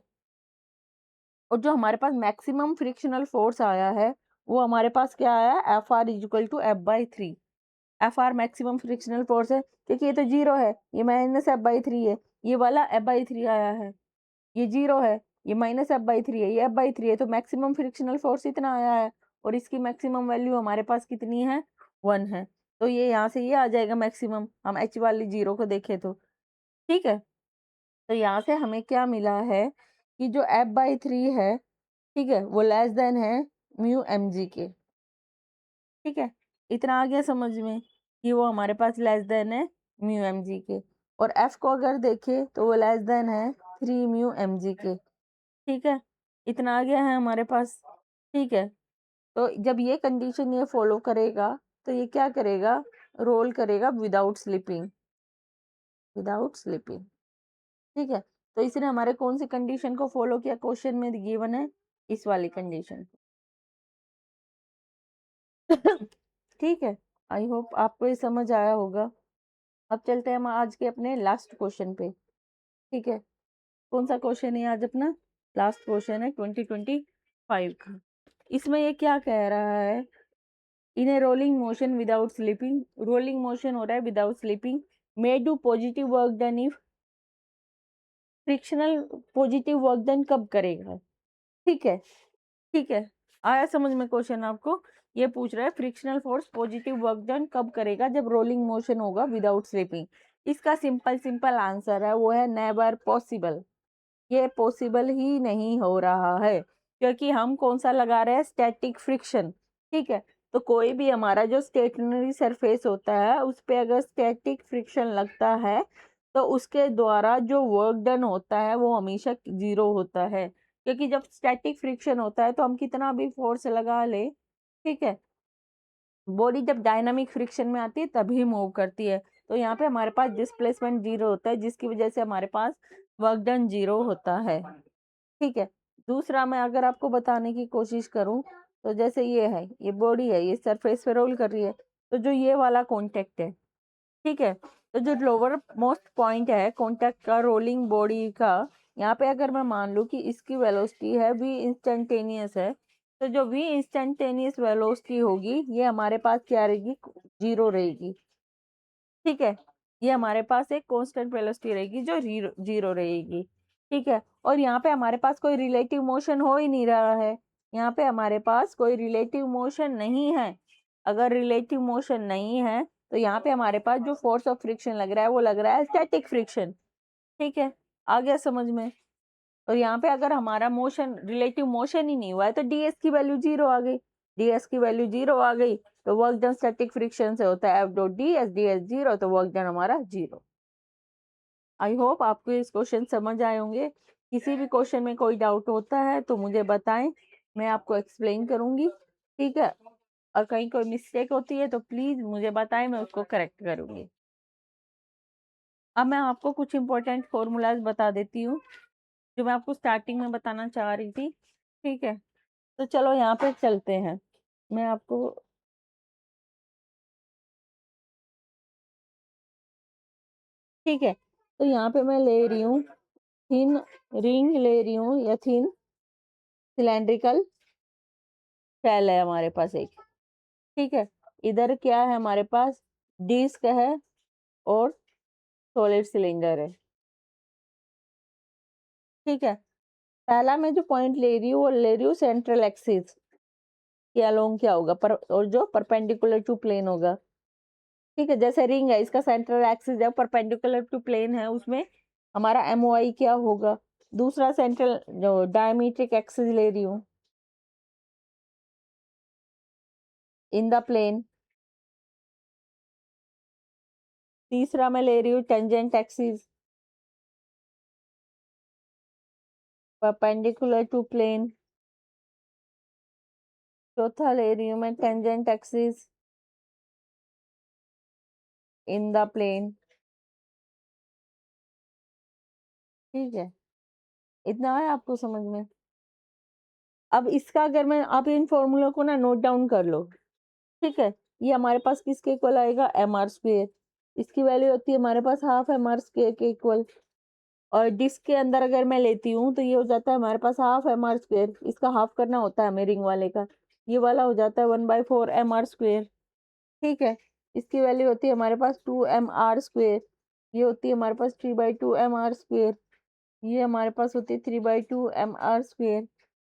और जो हमारे पास मैक्सिमम फ्रिक्शनल फोर्स आया है वो हमारे पास क्या आया, F R is equal to F/3। F R maximum frictional force है क्योंकि ये तो जीरो है, ये माइनस F/3 है, ये वाला F/3 आया है, ये जीरो है, ये माइनस F/3 है, ये F/3 है, तो मैक्सिमम फ्रिक्शनल फोर्स इतना आया है और इसकी मैक्सिमम वैल्यू हमारे पास कितनी है, 1 है। तो ये यहाँ से ये आ जाएगा मैक्सिमम, हम H वाली जीरो को देखें तो, ठीक है। तो यहाँ से हमें क्या मिला है कि जो F/3 है, ठीक है, वो लेस देन है म्यू mg के, ठीक है। इतना आ गया समझ में कि वो हमारे पास लेस देन है म्यू mg के, और F को अगर देखें तो वो लेस देन है 3 म्यू mg के, ठीक है। इतना आ गया है हमारे पास, ठीक है। तो जब ये कंडीशन ये फॉलो करेगा तो ये क्या करेगा, रोल करेगा विदाउट स्लिपिंग, विदाउट स्लिपिंग, ठीक है। तो इसने हमारे कौन सी कंडीशन को फॉलो किया, क्वेश्चन में गिवन है इस वाली कंडीशन ठीक है। आई होप आपको ये समझ आया होगा। अब चलते हैं हम आज के अपने लास्ट क्वेश्चन पे, ठीक है। कौन सा क्वेश्चन है आज अपना, लास्ट क्वेश्चन है 2025 का। इसमें ये क्या कह रहा है, in a rolling motion without slipping, rolling motion हो रहा है without slipping, may do positive work done if frictional, positive work done कब करेगा, ठीक है, ठीक है। आया समझ में क्वेश्चन आपको, ये पूछ रहा है frictional force positive work done कब करेगा, जब रोलिंग मोशन होगा विदाउट स्लीपिंग। इसका सिंपल सिंपल आंसर है वो है नेवर पॉसिबल, ये पॉसिबल ही नहीं हो रहा है, क्योंकि हम कौन सा लगा रहे हैं, स्टैटिक फ्रिक्शन, ठीक है। तो कोई भी हमारा जो स्टेशनरी सरफेस होता है उस पे अगर स्टैटिक फ्रिक्शन लगता है तो उसके द्वारा जो वर्क डन होता है वो हमेशा जीरो होता है, क्योंकि जब स्टैटिक फ्रिक्शन होता है तो हम कितना भी फोर्स लगा ले, ठीक है, बॉडी जब डायनामिक फ्रिक्शन में आती है तभी मूव करती है। तो यहाँ पे हमारे पास डिस्प्लेसमेंट जीरो होता है जिसकी वजह से हमारे पास वर्क डन जीरो होता है, ठीक है। दूसरा मैं अगर आपको बताने की कोशिश करूं तो जैसे ये है, ये बॉडी है, ये सरफेस पे रोल कर रही है, तो जो ये वाला कॉन्टेक्ट है, ठीक है, तो जो लोअर मोस्ट पॉइंट है कॉन्टेक्ट का रोलिंग बॉडी का, यहाँ पे अगर मैं मान लूँ कि इसकी वेलोसिटी है v इंस्टेंटेनियस है, तो जो v इंस्टेंटेनियस वेलोसिटी होगी ये हमारे पास क्या रहेगी, जीरो रहेगी, ठीक है। ये हमारे पास एक कांस्टेंट वेलोसिटी रहेगी जो जीरो रहेगी, ठीक है। और यहाँ पे हमारे पास कोई रिलेटिव मोशन हो ही नहीं रहा है, यहाँ पे हमारे पास कोई रिलेटिव मोशन नहीं है। अगर रिलेटिव मोशन नहीं है तो यहाँ पे हमारे पास जो फोर्स ऑफ फ्रिक्शन लग रहा है वो लग रहा है स्टैटिक फ्रिक्शन, ठीक है। आ गया समझ में। और यहाँ पे अगर हमारा मोशन, रिलेटिव मोशन ही नहीं हुआ है तो ds की वैल्यू जीरो आ गई, ds की वैल्यू जीरो आ गई तो वर्क डन स्टैटिक फ्रिक्शन से होता है F.ds, ds जीरो, तो वर्क डन हमारा जीरो। आई होप आपको इस क्वेश्चन समझ आए होंगे। किसी भी क्वेश्चन में कोई डाउट होता है तो मुझे बताएं, मैं आपको एक्सप्लेन करूंगी, ठीक है। और कहीं कोई मिस्टेक होती है तो प्लीज मुझे बताएं, मैं उसको करेक्ट करूंगी। अब मैं आपको कुछ इंपॉर्टेंट फॉर्मूलाज बता देती हूँ जो मैं आपको स्टार्टिंग में बताना चाह रही थी, ठीक है। तो चलो यहाँ पे चलते हैं, मैं आपको, ठीक है। तो यहाँ पे मैं ले रही हूँ थिन रिंग, ले रही हूँ या थिन सिलेंड्रिकल शेल है हमारे पास एक, ठीक है। इधर क्या है हमारे पास, डिस्क है और सॉलिड सिलेंडर है, ठीक है। पहला मैं जो पॉइंट ले रही हूँ वो ले रही हूँ सेंट्रल एक्सिस के अलोंग क्या होगा, पर और जो परपेंडिकुलर टू प्लेन होगा, ठीक है। जैसे रिंग है, इसका सेंट्रल एक्सिस जब परपेंडिकुलर टू प्लेन है उसमें हमारा MOI क्या होगा। दूसरा सेंट्रल जो डायमीट्रिक एक्सिस ले रही हूँ इन द प्लेन। तीसरा मैं ले रही हूँ tangent axis perpendicular to plane. चौथा ले रही हूँ मैं tangent axis in the plane, ठीक है। इतना है आपको समझ में। अब इसका अगर मैं, आप इन फॉर्मूलों को ना नोट डाउन कर लो, ठीक है। ये हमारे पास किसके इक्वल आएगा, एम आर स्क्वेयर। इसकी वैल्यू होती है हमारे पास हाफ एम आर स्क्वेयर के इक्वल। और डिस्क के अंदर अगर मैं लेती हूँ तो ये हो जाता है हमारे पास हाफ एम आर स्क्वेयर, इसका हाफ करना होता है हमें रिंग वाले का, ये वाला हो जाता है 1/4 एम आर स्क्वेयर। ठीक है, इसकी वैल्यू होती है हमारे पास 2 एम आर स्क्वेयर, ये होती है हमारे पास 3/2 एम आर स्क्वेयर, ये हमारे पास होती है 3/2 एम आर स्क्वेयर,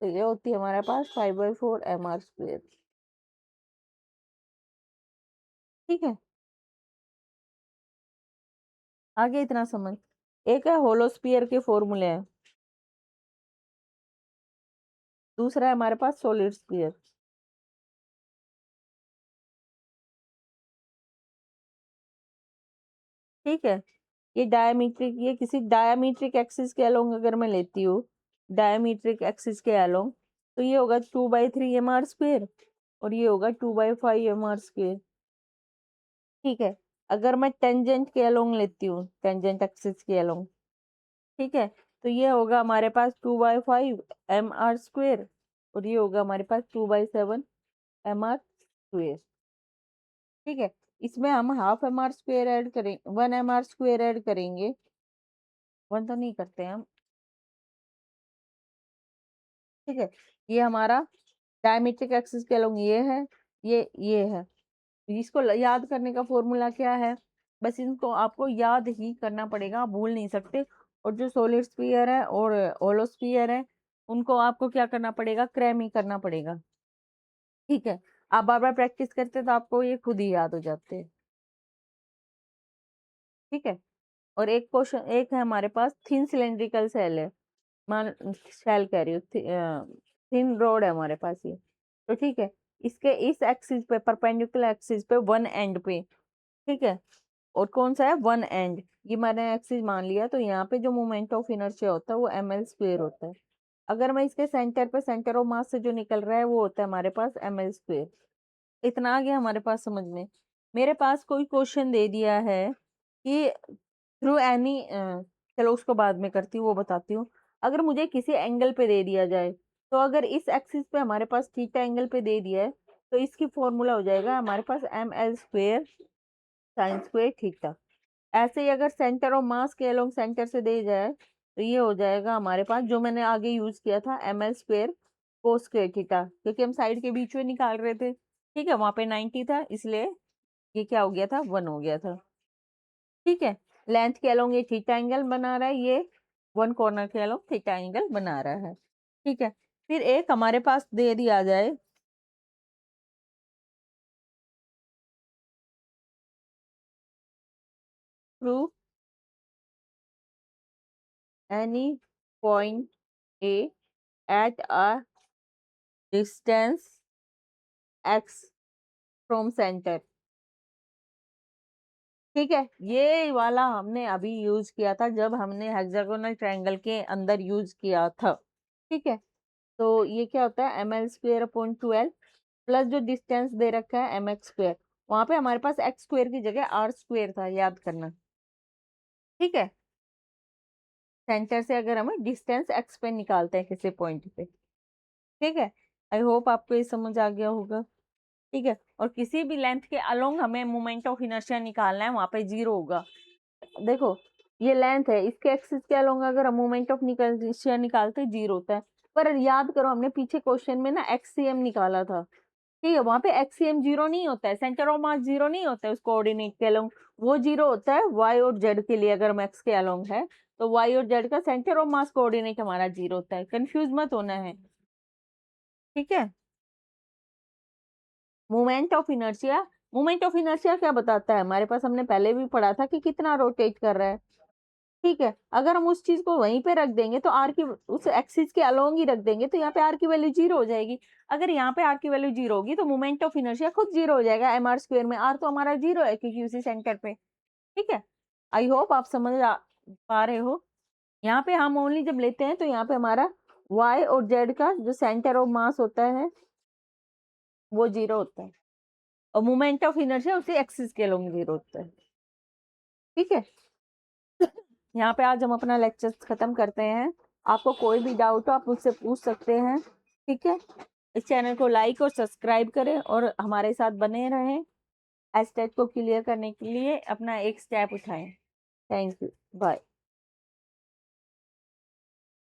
तो ये होती है हमारे पास 5/4 एम आर स्क्वेयर। ठीक है, आगे इतना समझ। एक है होलोस्फीयर के फॉर्मूले हैं, दूसरा है हमारे पास सॉलिड स्फीयर। ठीक है, ये डायमीट्रिक, ये किसी डायमीट्रिक एक्सिस के अलोंग अगर मैं लेती हूँ, डायमीट्रिक एक्सिस के अलोंग, तो ये होगा 2/3 एम आर स्क्वेयर और ये होगा 2/5 एम आर स्क्वेयर। ठीक है, अगर मैं टेंजेंट के अलोंग लेती हूँ, टेंजेंट एक्सिस के अलोंग, ठीक है, तो ये होगा हमारे पास 2/5 एम आर स्क्वेयर और ये होगा हमारे पास 2/7 एम आर स्क्वेयर। ठीक है, इसमें हम half M R square add करें, 1 एम आर स्क्वेयर ऐड करेंगे, 1 तो नहीं करते हैं हम। ठीक है, ये हमारा डायमेट्रिक एक्सिस के अलोंग ये है, ये है। इसको याद करने का फॉर्मूला क्या है, बस इनको आपको याद ही करना पड़ेगा, आप भूल नहीं सकते। और जो सोलिड स्फीयर है और होलो स्फीयर है, उनको आपको क्या करना पड़ेगा, क्रैम ही करना पड़ेगा। ठीक है, आप बार बार प्रैक्टिस करते तो आपको ये खुद ही याद हो जाते हैं। ठीक है, और एक क्वेश्चन, एक है हमारे पास थिन सिलेंड्रिकल सेल है, मान सेल कह रही हूँ, थिन रोड है हमारे पास ये। तो ठीक है, इसके इस एक्सिस पे, परपेंडिकुलर एक्सिस पे, वन एंड पे, ठीक है, और कौन सा है, वन एंड, ये मैंने एक्सिस मान लिया, तो यहाँ पे जो मोमेंट ऑफ इनर्शिया होता है वो एम एल स्क्वेयर होता है। अगर मैं इसके सेंटर पे, सेंटर ऑफ मास से जो निकल रहा है वो होता है हमारे पास एम एल स्क्वेयर। इतना आ गया हमारे पास समझ में। मेरे पास कोई क्वेश्चन दे दिया है कि थ्रू एनी, चलो उसको बाद में करती हूँ, वो बताती हूँ। अगर मुझे किसी एंगल पे दे दिया जाए, तो अगर इस एक्सिस पे हमारे पास थीटा एंगल पे दे दिया है, तो इसकी फॉर्मूला हो जाएगा हमारे पास m L square sine square theta. ऐसे ही अगर सेंटर ऑफ मास के अलोंग सेंटर से दे जाए, तो ये हो जाएगा हमारे पास, जो मैंने आगे यूज किया था, M L square cos square theta, क्योंकि हम साइड के बीच में निकाल रहे थे। ठीक है, वहां पे 90 था, इसलिए ये क्या हो गया था, 1 हो गया था। ठीक है, लेंथ के अलोंग ये थीटा एंगल बना रहा है, ये वन कॉर्नर के अलोंग थीटा एंगल बना रहा है। ठीक है, फिर एक हमारे पास दे दिया जाए, through any point A at a distance x from centre. ठीक है, ये वाला हमने अभी यूज किया था जब हमने हेक्सागोनल ट्रायंगल के अंदर यूज किया था। ठीक है, तो ये क्या होता है, M L square upon 12 plus जो डिस्टेंस दे रखा है एम एक्स स्क्वेयर, वहां पे हमारे पास एक्स स्क्वेयर की जगह आर स्क्वेयर था, याद करना। ठीक है, सेंटर से अगर हम डिस्टेंस एक्स पे निकालते हैं किसी पॉइंट पे। ठीक है, आई होप आपको ये समझ आ गया होगा। ठीक है, और किसी भी लेंथ के अलोंग हमें मोमेंट ऑफ इनर्शिया निकालना है, वहां पे 0 होगा। देखो, ये लेंथ है, इसके एक्सिस के अलोंग अगर हम मोमेंट ऑफ इनर्शिया निकालते 0 होता है। पर याद करो, हमने पीछे क्वेश्चन में ना एक्सीएम निकाला था। ठीक है, वहां पे एक्सीएम 0 नहीं होता है, सेंटर ऑफ मास 0 नहीं होता है उस कोऑर्डिनेट के अलोंग, वो 0 होता है वाई और जेड के लिए। अगर हम एक्स के अलोंग है, तो वाई और जेड का सेंटर ऑफ मास कोऑर्डिनेट हमारा 0 होता है, कंफ्यूज मत होना है। ठीक है, moment of inertia, moment of inertia क्या बताता है हमारे पास, हमने पहले भी पढ़ा था कि कितना रोटेट कर रहा है। ठीक है, अगर हम उस चीज को वहीं पे रख देंगे, तो आर की, उस एक्सिस के अलोंग ही रख देंगे, तो यहाँ पे आर की वैल्यू 0 हो जाएगी। अगर यहाँ पे आर की वैल्यू 0 होगी, तो मोमेंट ऑफ इनर्शिया खुद 0 हो जाएगा एम आर स्क्वेयर में, आर तो हमारा 0 है क्योंकि उसी सेंटर पे। ठीक है, आई होप आप समझ पा रहे हो। यहाँ पे हम ओनली जब लेते हैं, तो यहाँ पे हमारा वाई और जेड का जो सेंटर ऑफ मास होता है वो 0 होता है, और मोमेंट ऑफ इनर्शिया उसी एक्सिस के अलोंग 0 होता है। ठीक है, यहाँ पे आज हम अपना लेक्चर खत्म करते हैं। आपको कोई भी डाउट हो आप मुझसे पूछ सकते हैं। ठीक है। इस चैनल को लाइक और सब्सक्राइब करें और हमारे साथ बने रहें। एस्टेट को क्लियर करने के लिए अपना एक स्टेप उठाएं। Thank you, bye.